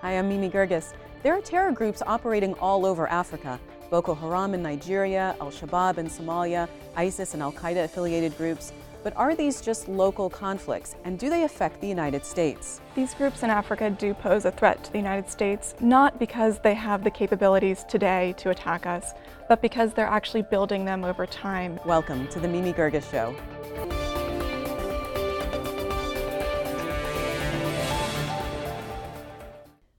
Hi, I'm Mimi Geerges. There are terror groups operating all over Africa. Boko Haram in Nigeria, Al-Shabaab in Somalia, ISIS and Al-Qaeda affiliated groups. But are these just local conflicts, and do they affect the United States? These groups in Africa do pose a threat to the United States, not because they have the capabilities today to attack us, but because they're actually building them over time. Welcome to the Mimi Geerges Show.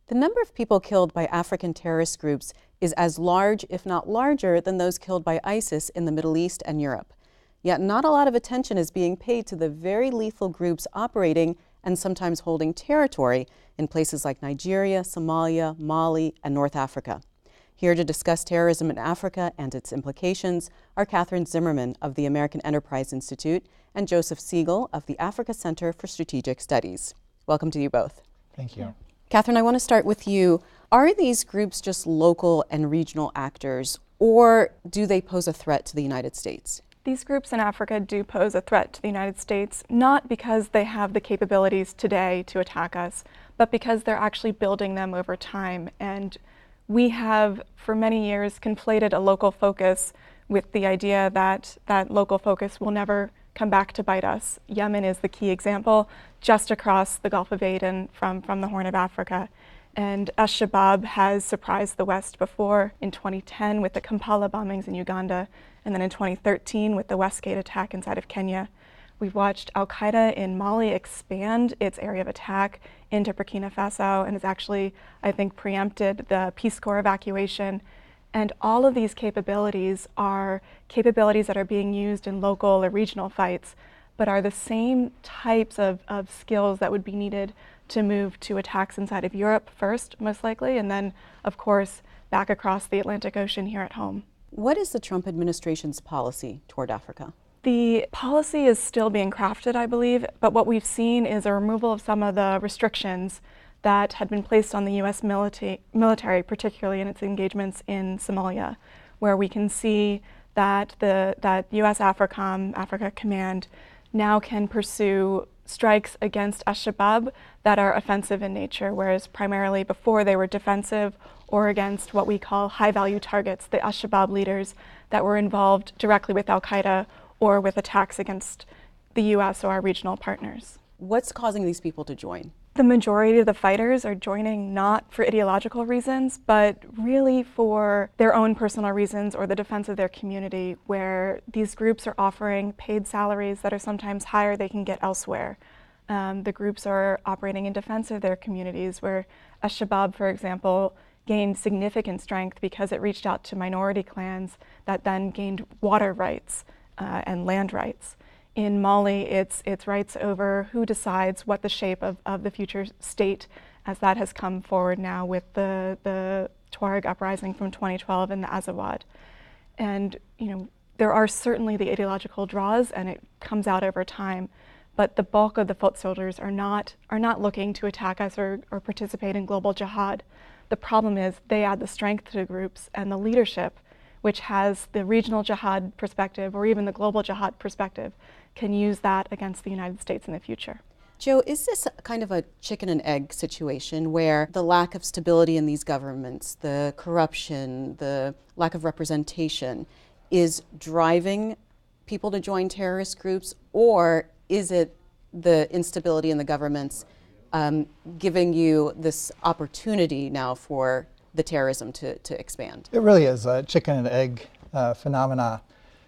The number of people killed by African terrorist groups is as large, if not larger, than those killed by ISIS in the Middle East and Europe. Yet not a lot of attention is being paid to the very lethal groups operating and sometimes holding territory in places like Nigeria, Somalia, Mali, and North Africa. Here to discuss terrorism in Africa and its implications are Catherine Zimmerman of the American Enterprise Institute and Joseph Siegel of the Africa Center for Strategic Studies. Welcome to you both. Thank you. Catherine, I want to start with you. Are these groups just local and regional actors, or do they pose a threat to the United States? These groups in Africa do pose a threat to the United States, not because they have the capabilities today to attack us, but because they're actually building them over time. And we have, for many years, conflated a local focus with the idea that that local focus will never come back to bite us. Yemen is the key example, just across the Gulf of Aden from the Horn of Africa. And Al-Shabaab has surprised the West before, in 2010 with the Kampala bombings in Uganda, and then in 2013 with the Westgate attack inside of Kenya. We've watched Al-Qaeda in Mali expand its area of attack into Burkina Faso, and has actually, I think, preempted the Peace Corps evacuation. And all of these capabilities are capabilities that are being used in local or regional fights, but are the same types of skills that would be needed to move to attacks inside of Europe first, most likely, and then, of course, back across the Atlantic Ocean here at home. What is the Trump administration's policy toward Africa? The policy is still being crafted, I believe, but what we've seen is a removal of some of the restrictions that had been placed on the U.S. military, particularly in its engagements in Somalia, where we can see that that U.S. AFRICOM, Africa Command, now can pursue strikes against Al-Shabaab that are offensive in nature, whereas primarily before they were defensive, or against what we call high-value targets, the Al-Shabaab leaders that were involved directly with Al-Qaeda or with attacks against the U.S. or our regional partners. What's causing these people to join? The majority of the fighters are joining not for ideological reasons, but really for their own personal reasons or the defense of their community, where these groups are offering paid salaries that are sometimes higher they can get elsewhere. The groups are operating in defense of their communities, where Al-Shabaab, for example, gained significant strength because it reached out to minority clans that then gained water rights and land rights. In Mali, it's rights over who decides what the shape of the future state, as that has come forward now with the Tuareg uprising from 2012 and the Azawad. And there are certainly the ideological draws, and it comes out over time, but the bulk of the foot soldiers are not looking to attack us or participate in global jihad. The problem is they add the strength to the groups, and the leadership, which has the regional jihad perspective or even the global jihad perspective, can use that against the United States in the future. Joe, is this kind of a chicken and egg situation where the lack of stability in these governments, the corruption, the lack of representation is driving people to join terrorist groups, or is it the instability in the governments giving you this opportunity now for the terrorism to expand? It really is a chicken and egg phenomena.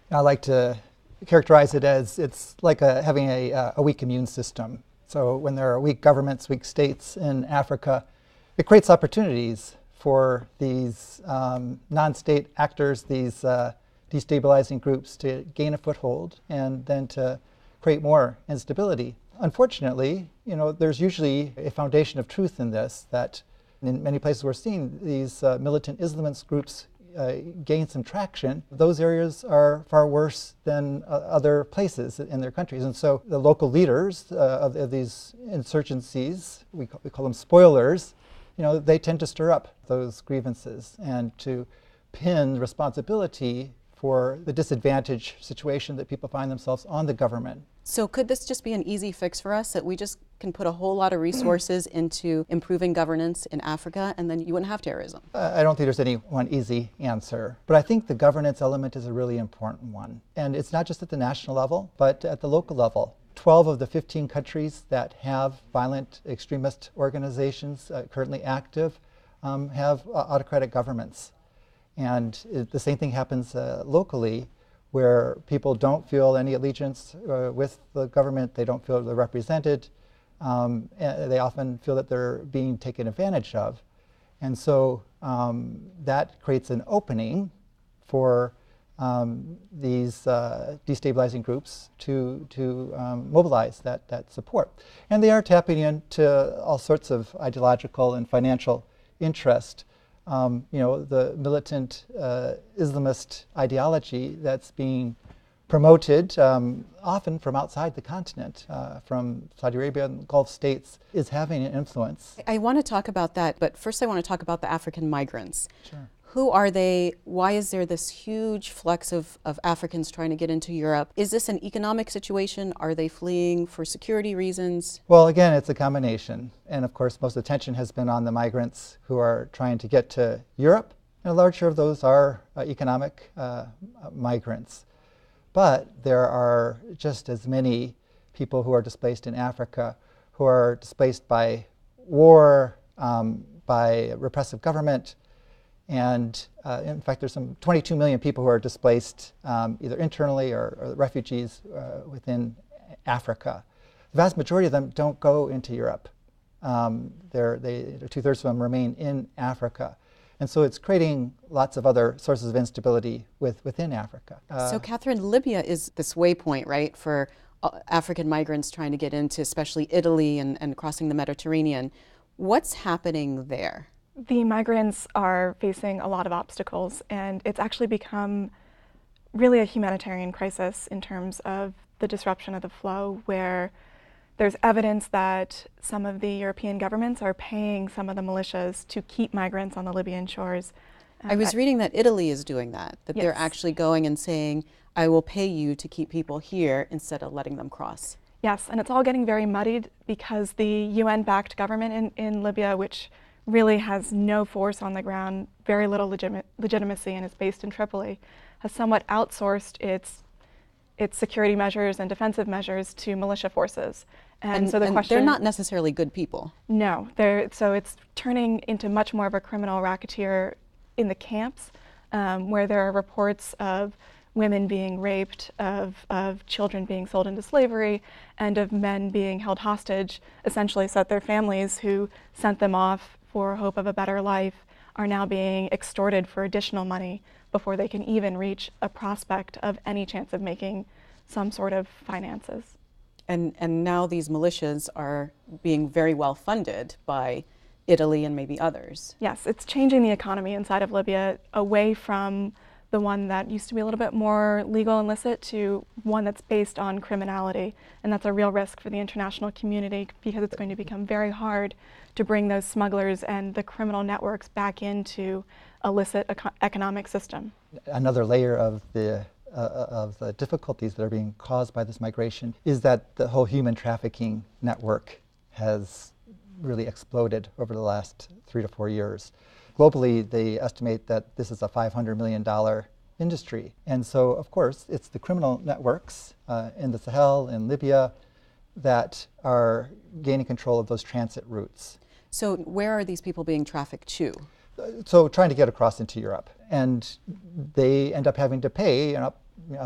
And I like to characterize it as it's like having a weak immune system. So when there are weak governments, weak states in Africa, it creates opportunities for these non-state actors, these destabilizing groups to gain a foothold and then to create more instability. Unfortunately, there's usually a foundation of truth in this, that in many places we're seeing these militant Islamist groups gain some traction. Those areas are far worse than other places in their countries. And so the local leaders of these insurgencies, we call them spoilers, they tend to stir up those grievances and to pin responsibility for the disadvantaged situation that people find themselves on the government. So could this just be an easy fix for us, that we just can put a whole lot of resources into improving governance in Africa, and then you wouldn't have terrorism? I don't think there's any one easy answer, but I think the governance element is a really important one. And it's not just at the national level, but at the local level. 12 of the 15 countries that have violent extremist organizations currently active have autocratic governments. And the same thing happens locally, where people don't feel any allegiance with the government, they don't feel they're represented, and they often feel that they're being taken advantage of. And so that creates an opening for these destabilizing groups to mobilize that support. And they are tapping into all sorts of ideological and financial interest. The militant Islamist ideology that's being promoted often from outside the continent, from Saudi Arabia and the Gulf states, is having an influence. I want to talk about that, but first I want to talk about the African migrants. Sure. Who are they? Why is there this huge flux of Africans trying to get into Europe? Is this an economic situation? Are they fleeing for security reasons? Well, again, it's a combination. And of course, most attention has been on the migrants who are trying to get to Europe. And a large share of those are economic migrants. But there are just as many people who are displaced in Africa, who are displaced by war, by repressive government. And in fact, there's some 22 million people who are displaced either internally or refugees within Africa. The vast majority of them don't go into Europe. 2/3 of them remain in Africa. And so it's creating lots of other sources of instability within Africa. So Catherine, Libya is this waypoint, right, for African migrants trying to get into especially Italy and crossing the Mediterranean. What's happening there? The migrants are facing a lot of obstacles, and it's actually become really a humanitarian crisis in terms of the disruption of the flow, where there's evidence that some of the European governments are paying some of the militias to keep migrants on the Libyan shores. I was reading that Italy is doing that Yes. they're actually going and saying, I will pay you to keep people here instead of letting them cross. Yes, and it's all getting very muddied because the UN-backed government in Libya, which really has no force on the ground, very little legitimacy, and is based in Tripoli, has somewhat outsourced its security measures and defensive measures to militia forces. And so the question— they're not necessarily good people. No, so it's turning into much more of a criminal racketeer in the camps, where there are reports of women being raped, of children being sold into slavery, and of men being held hostage, essentially so that their families who sent them off for hope of a better life are now being extorted for additional money before they can even reach a prospect of any chance of making some sort of finances. And now these militias are being very well funded by Italy and maybe others. Yes, it's changing the economy inside of Libya away from the one that used to be a little bit more legal and illicit to one that's based on criminality. And that's a real risk for the international community, because it's going to become very hard to bring those smugglers and the criminal networks back into illicit economic system. Another layer of the difficulties that are being caused by this migration is that the whole human trafficking network has really exploded over the last 3 to 4 years. Globally, they estimate that this is a $500 million industry. And so, of course, it's the criminal networks in the Sahel, in Libya, that are gaining control of those transit routes. So where are these people being trafficked to? So trying to get across into Europe. And they end up having to pay up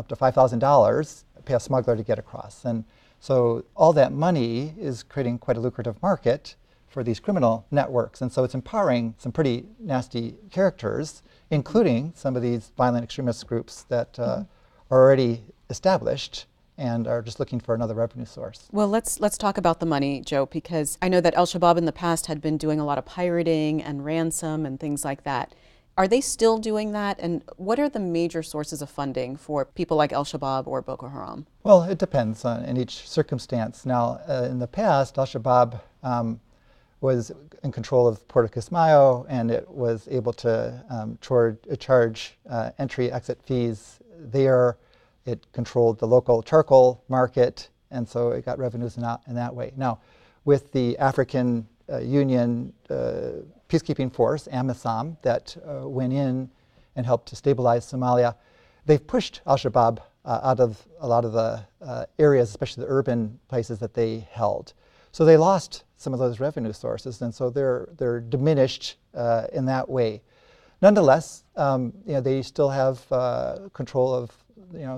to $5,000, pay a smuggler to get across. And so all that money is creating quite a lucrative market for these criminal networks. And so it's empowering some pretty nasty characters, including some of these violent extremist groups that are already established and are just looking for another revenue source. Well, let's talk about the money, Joe, because I know that Al-Shabaab in the past had been doing a lot of pirating and ransom and things like that. Are they still doing that? And what are the major sources of funding for people like Al-Shabaab or Boko Haram? Well, it depends in each circumstance. Now, in the past, Al-Shabaab was in control of Puerto Kismayo, and it was able to charge entry-exit fees there. It controlled the local charcoal market, and so it got revenues in that way. Now, with the African Union peacekeeping force, AMISOM, that went in and helped to stabilize Somalia. They've pushed al-Shabaab out of a lot of the areas, especially the urban places that they held. So they lost some of those revenue sources, and so they're diminished in that way. Nonetheless, they still have control of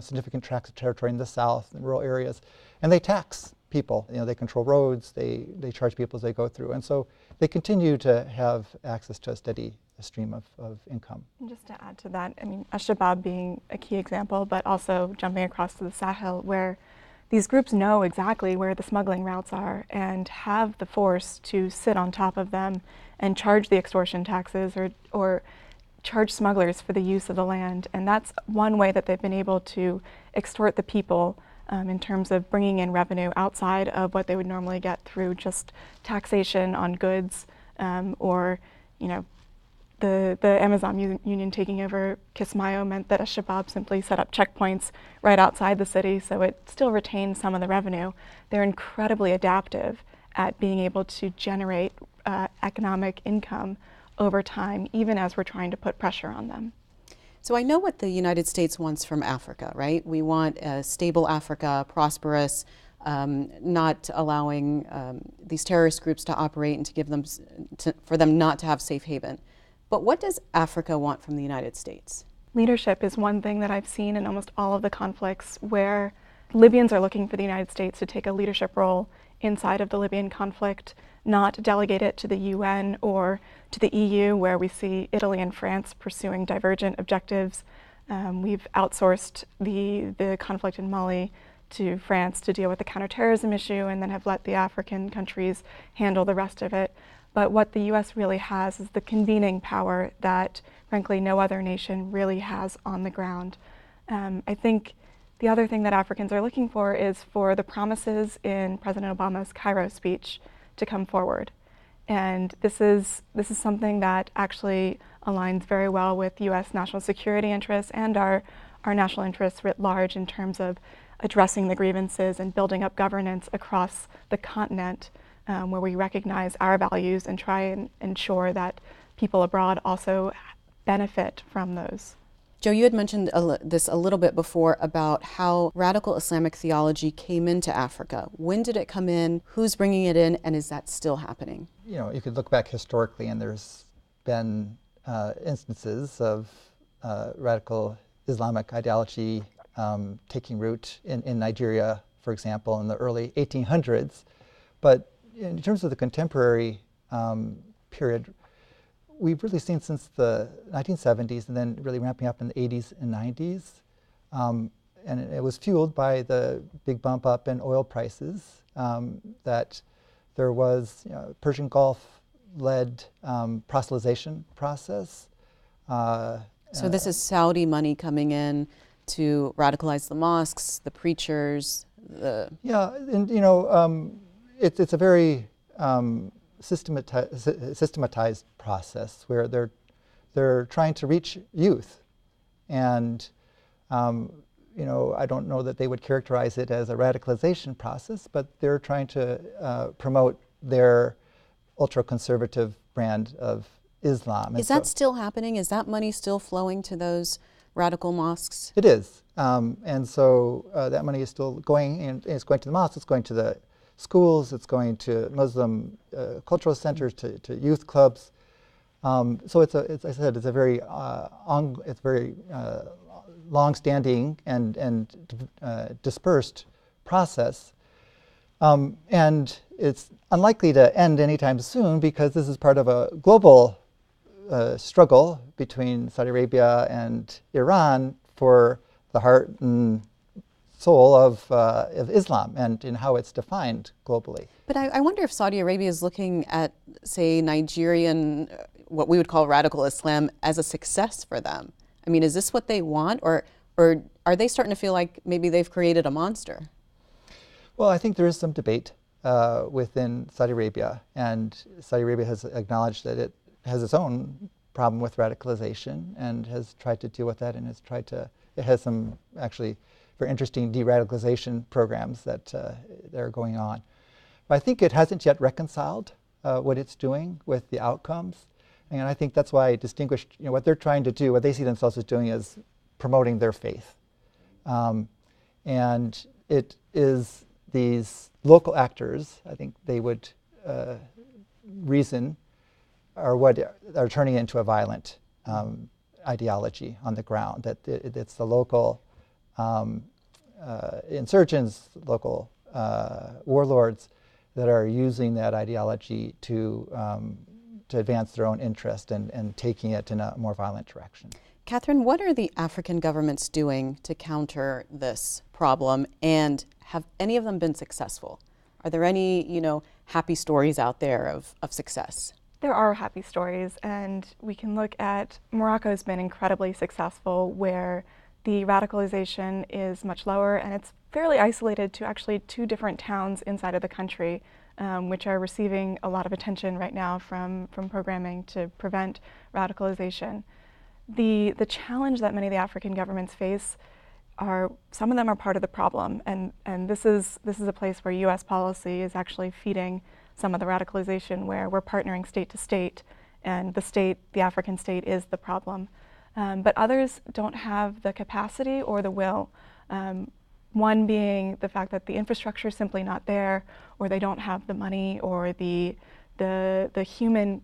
significant tracts of territory in the south and rural areas, and they tax people. They control roads, they charge people as they go through, and so they continue to have access to a steady stream of income. And just to add to that, I mean, al-Shabaab being a key example, but also jumping across to the Sahel, where these groups know exactly where the smuggling routes are and have the force to sit on top of them and charge the extortion taxes or charge smugglers for the use of the land. And that's one way that they've been able to extort the people in terms of bringing in revenue outside of what they would normally get through just taxation on goods or, the Amazon Union taking over Kismayo meant that al-Shabaab simply set up checkpoints right outside the city, so it still retained some of the revenue. They're incredibly adaptive at being able to generate economic income over time, even as we're trying to put pressure on them. So I know what the United States wants from Africa, right? We want a stable Africa, prosperous, not allowing these terrorist groups to operate and to give them, for them not to have safe haven. But what does Africa want from the United States? Leadership is one thing that I've seen in almost all of the conflicts where Libyans are looking for the United States to take a leadership role inside of the Libyan conflict, not delegate it to the UN or to the EU, where we see Italy and France pursuing divergent objectives. We've outsourced the conflict in Mali to France to deal with the counterterrorism issue and then have let the African countries handle the rest of it. But what the US really has is the convening power that, frankly, no other nation really has on the ground. I think the other thing that Africans are looking for is for the promises in President Obama's Cairo speech to come forward. And this is something that actually aligns very well with US national security interests and our national interests writ large in terms of addressing the grievances and building up governance across the continent, where we recognize our values and try and ensure that people abroad also benefit from those. Joe, you had mentioned this a little bit before about how radical Islamic theology came into Africa. When did it come in? Who's bringing it in? And is that still happening? You could look back historically, and there's been instances of radical Islamic ideology taking root in Nigeria, for example, in the early 1800s. But in terms of the contemporary period, we've really seen since the 1970s and then really ramping up in the 80s and 90s. And it was fueled by the big bump up in oil prices, that there was Persian Gulf-led proselytization process. So this is Saudi money coming in to radicalize the mosques, the preachers, Yeah, and it's a very systematized process where they're trying to reach youth, and I don't know that they would characterize it as a radicalization process, but they're trying to promote their ultra-conservative brand of Islam. Is that still happening? Is that money still flowing to those radical mosques? It is, and so that money is still going, and it's going to the mosques, it's going to the schools, it's going to Muslim cultural centers, to youth clubs. So it's I said, it's a very long-standing and dispersed process, and it's unlikely to end anytime soon because this is part of a global struggle between Saudi Arabia and Iran for the heart and soul of Islam and in how it's defined globally. But I wonder if Saudi Arabia is looking at, say, Nigerian, what we would call radical Islam, as a success for them. I mean, is this what they want, or are they starting to feel like maybe they've created a monster? Well, I think there is some debate within Saudi Arabia, and Saudi Arabia has acknowledged that it has its own problem with radicalization and has tried to deal with that, and it has some actually very interesting de-radicalization programs that are going on. But I think it hasn't yet reconciled what it's doing with the outcomes. And I think that's why I distinguished, what they're trying to do, what they see themselves as doing is promoting their faith. And it is these local actors, I think they would reason, are what are turning it into a violent ideology on the ground, that it's the local insurgents, local warlords that are using that ideology to advance their own interest and taking it in a more violent direction. Catherine, what are the African governments doing to counter this problem, and have any of them been successful? Are there any, happy stories out there of success? There are happy stories, and we can look at Morocco's been incredibly successful, where the radicalization is much lower, and it's fairly isolated to actually 2 different towns inside of the country, which are receiving a lot of attention right now from programming to prevent radicalization. The challenge that many of the African governments face are, some of them are part of the problem, and this is a place where U.S. policy is actually feeding some of the radicalization, where we're partnering state to state, and the African state is the problem. But others don't have the capacity or the will. One being the fact that the infrastructure is simply not there, or they don't have the money or the human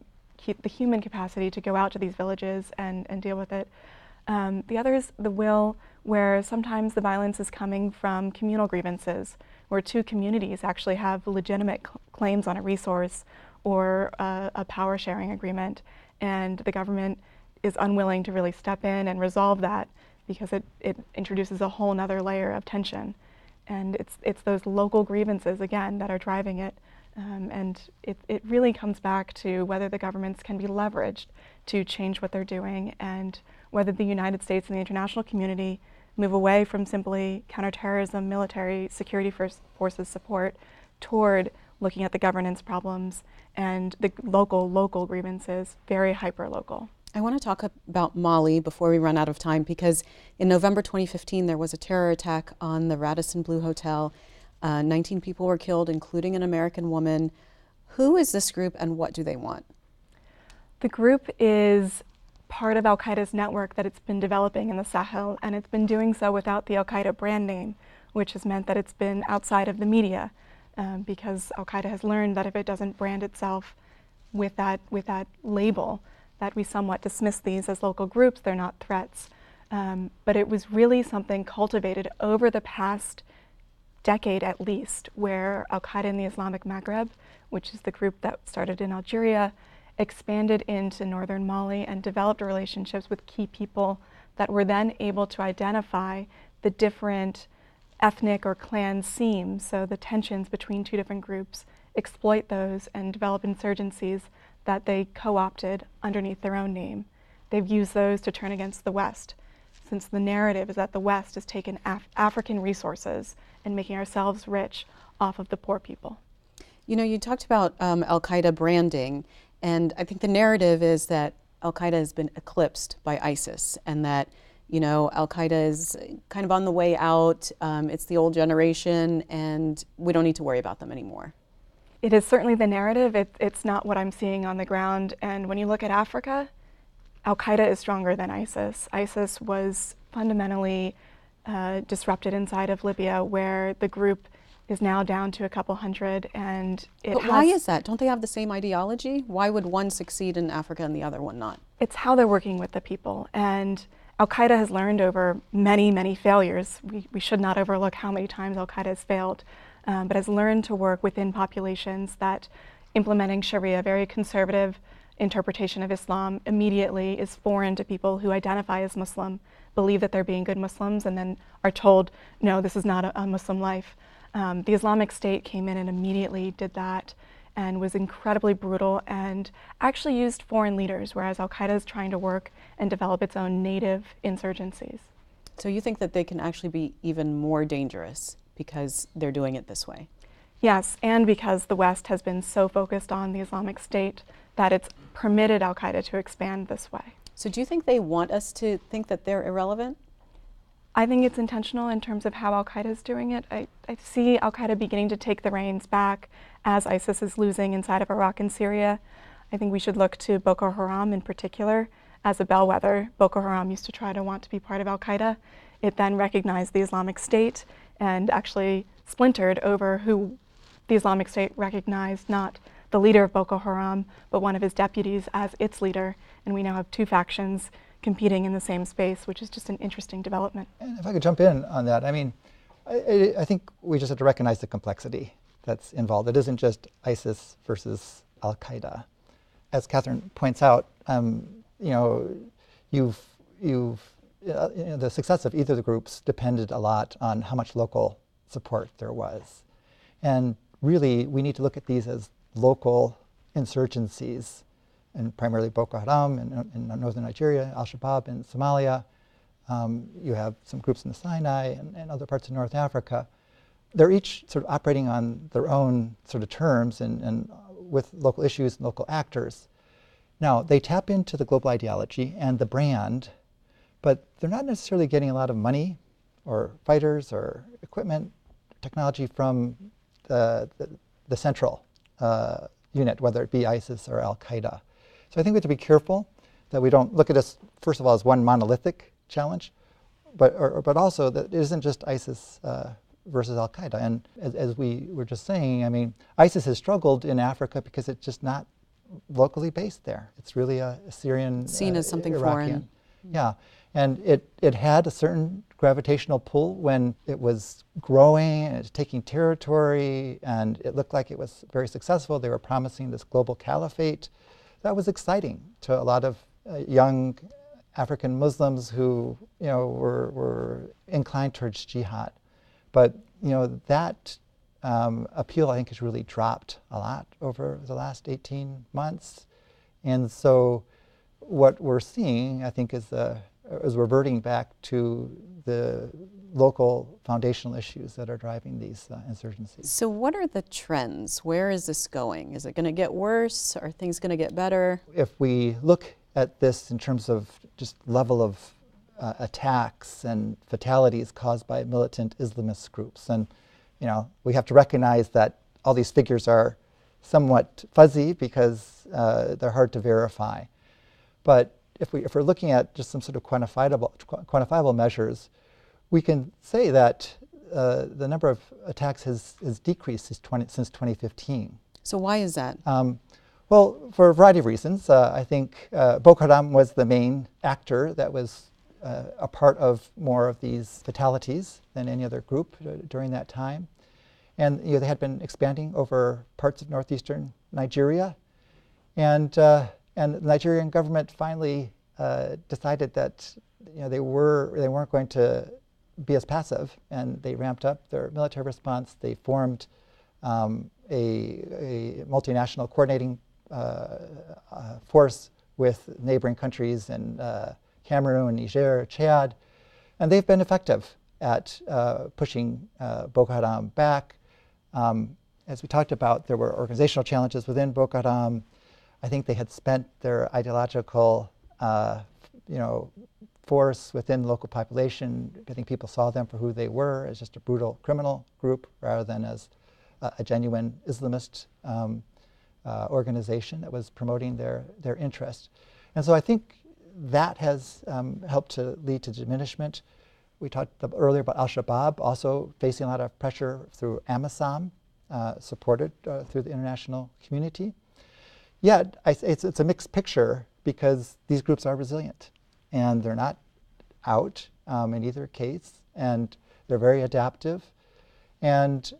capacity to go out to these villages and deal with it. The other is the will, where sometimes the violence is coming from communal grievances, where 2 communities actually have legitimate claims on a resource or a power sharing agreement, and the government is unwilling to really step in and resolve that, because it introduces a whole nother layer of tension. And it's those local grievances, again, that are driving it. And it really comes back to whether the governments can be leveraged to change what they're doing, and whether the United States and the international community move away from simply counterterrorism, military security forces support, toward looking at the governance problems and the local grievances, very hyper-local. I want to talk about Mali before we run out of time, because in November 2015 there was a terror attack on the Radisson Blu Hotel. 19 people were killed, including an American woman. Who is this group, and what do they want? The group is part of al-Qaeda's network that it's been developing in the Sahel, and it's been doing so without the al-Qaeda brand name, which has meant that it's been outside of the media, because al-Qaeda has learned that if it doesn't brand itself with that label, that we somewhat dismiss these as local groups, they're not threats. But it was really something cultivated over the past decade at least, where al-Qaeda in the Islamic Maghreb, which is the group that started in Algeria, expanded into northern Mali and developed relationships with key people that were then able to identify the different ethnic or clan seams, so the tensions between 2 different groups, exploit those and develop insurgencies that they co-opted underneath their own name. They've used those to turn against the West, since the narrative is that the West has taken African resources and making ourselves rich off of the poor people. You talked about al-Qaeda branding, and I think the narrative is that al-Qaeda has been eclipsed by ISIS, and that al-Qaeda is kind of on the way out. It's the old generation, and we don't need to worry about them anymore. It is certainly the narrative. It's not what I'm seeing on the ground. And when you look at Africa, al-Qaeda is stronger than ISIS. ISIS was fundamentally disrupted inside of Libya, where the group is now down to a couple hundred, and But why is that? Don't they have the same ideology? Why would one succeed in Africa and the other one not? It's how they're working with the people. And al-Qaeda has learned over many failures. We should not overlook how many times al-Qaeda has failed, but has learned to work within populations that implementing Sharia, a very conservative interpretation of Islam, immediately is foreign to people who identify as Muslim, believe that they're being good Muslims, and then are told, no, this is not a Muslim life. The Islamic State came in and immediately did that, and was incredibly brutal, and actually used foreign leaders, whereas al-Qaeda is trying to work and develop its own native insurgencies. So you think that they can actually be even more dangerous because they're doing it this way? Yes, and because the West has been so focused on the Islamic State that it's permitted al-Qaeda to expand this way. So do you think they want us to think that they're irrelevant? I think it's intentional in terms of how al-Qaeda is doing it. I see al-Qaeda beginning to take the reins back as ISIS is losing inside of Iraq and Syria. I think we should look to Boko Haram in particular as a bellwether. Boko Haram used to try to want to be part of al-Qaeda. It then recognized the Islamic State and actually splintered over who the Islamic State recognized not the leader of Boko Haram, but one of his deputies as its leader. And we now have two factions competing in the same space, which is just an interesting development. And if I could jump in on that, I mean, I think we just have to recognize the complexity that's involved. It isn't just ISIS versus al-Qaeda. As Catherine points out, the success of either of the groups depended a lot on how much local support there was. And really, we need to look at these as local insurgencies, and primarily Boko Haram in northern Nigeria, Al-Shabaab in Somalia. You have some groups in the Sinai and other parts of North Africa. They're each sort of operating on their own sort of terms and with local issues and local actors. Now, they tap into the global ideology and the brand, but they're not necessarily getting a lot of money or fighters or equipment, technology from the central unit, whether it be ISIS or al-Qaeda. So I think we have to be careful that we don't look at this, first of all, as one monolithic challenge, but also that it isn't just ISIS versus al-Qaeda. And as we were just saying, I mean, ISIS has struggled in Africa because it's just not locally based there. It's really a Syrian, seen as something Iraqian. foreign. Yeah, and it had a certain gravitational pull when it was growing and it was taking territory, and it looked like it was very successful. They were promising this global caliphate. That was exciting to a lot of young African Muslims who, were inclined towards jihad. But, that appeal, I think, has really dropped a lot over the last 18 months. And so what we're seeing, I think, is reverting back to the local foundational issues that are driving these insurgencies. So what are the trends? Where is this going? Is it going to get worse? Are things going to get better? If we look at this in terms of just level of attacks and fatalities caused by militant Islamist groups, and we have to recognize that all these figures are somewhat fuzzy because they're hard to verify. But if we're looking at just some sort of quantifiable measures, we can say that the number of attacks has decreased since 2015. So why is that? Well, for a variety of reasons. I think Boko Haram was the main actor that was a part of more of these fatalities than any other group during that time. And they had been expanding over parts of northeastern Nigeria. And the Nigerian government finally decided that they weren't going to be as passive, and they ramped up their military response. They formed a multinational coordinating force with neighboring countries in Cameroon, Niger, Chad, and they've been effective at pushing Boko Haram back. As we talked about, there were organizational challenges within Boko Haram. I think they had spent their ideological, force within the local population. I think people saw them for who they were, as just a brutal criminal group rather than as a genuine Islamist organization that was promoting their interests. And so I think that has helped to lead to diminishment. We talked earlier about Al-Shabaab also facing a lot of pressure through AMISOM, supported through the international community. Yet, it's a mixed picture because these groups are resilient and they're not out in either case, and they're very adaptive. And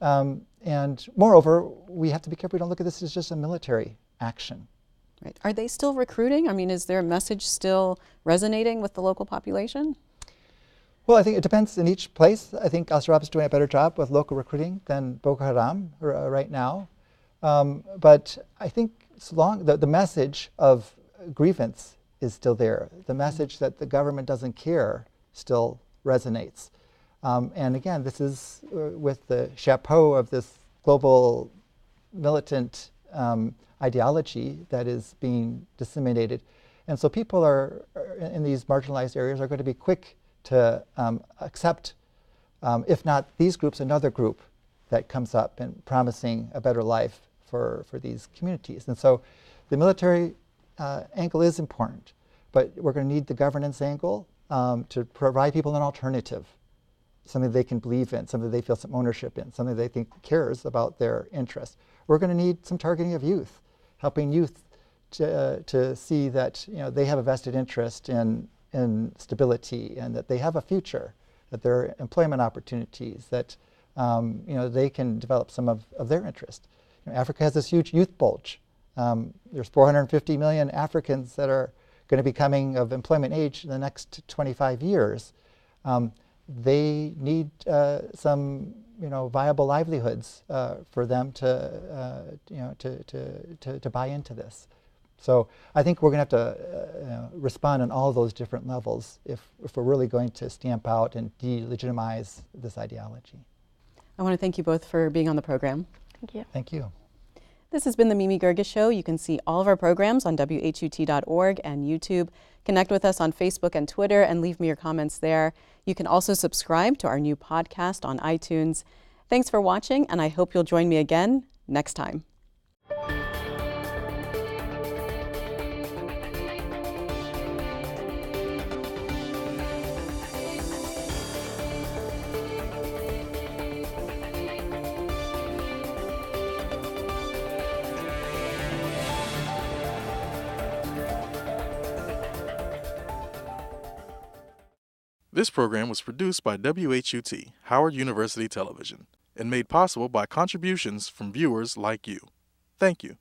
moreover, we have to be careful we don't look at this as just a military action. Right. Are they still recruiting? I mean, is their message still resonating with the local population? Well, I think it depends in each place. I think Al-Shabaab is doing a better job with local recruiting than Boko Haram right now. But I think so long the message of grievance is still there. The message that the government doesn't care still resonates. And again, this is with the chapeau of this global militant ideology that is being disseminated. And so people in these marginalized areas are going to be quick to accept, if not these groups, another group that comes up and promising a better life for these communities. And so the military angle is important, but we're going to need the governance angle to provide people an alternative, something they can believe in, something they feel some ownership in, something they think cares about their interests. We're going to need some targeting of youth, helping youth to see that they have a vested interest in stability and that they have a future, that there are employment opportunities, that they can develop some of their interest. Africa has this huge youth bulge. There's 450 million Africans that are going to be coming of employment age in the next 25 years. They need some viable livelihoods for them to buy into this. So I think we're going to have to respond on all those different levels if we're really going to stamp out and delegitimize this ideology. I want to thank you both for being on the program. Thank you. Thank you. This has been the Mimi Geerges Show. You can see all of our programs on WHUT.org and YouTube. Connect with us on Facebook and Twitter and leave me your comments there. You can also subscribe to our new podcast on iTunes. Thanks for watching, and I hope you'll join me again next time. This program was produced by WHUT, Howard University Television, and made possible by contributions from viewers like you. Thank you.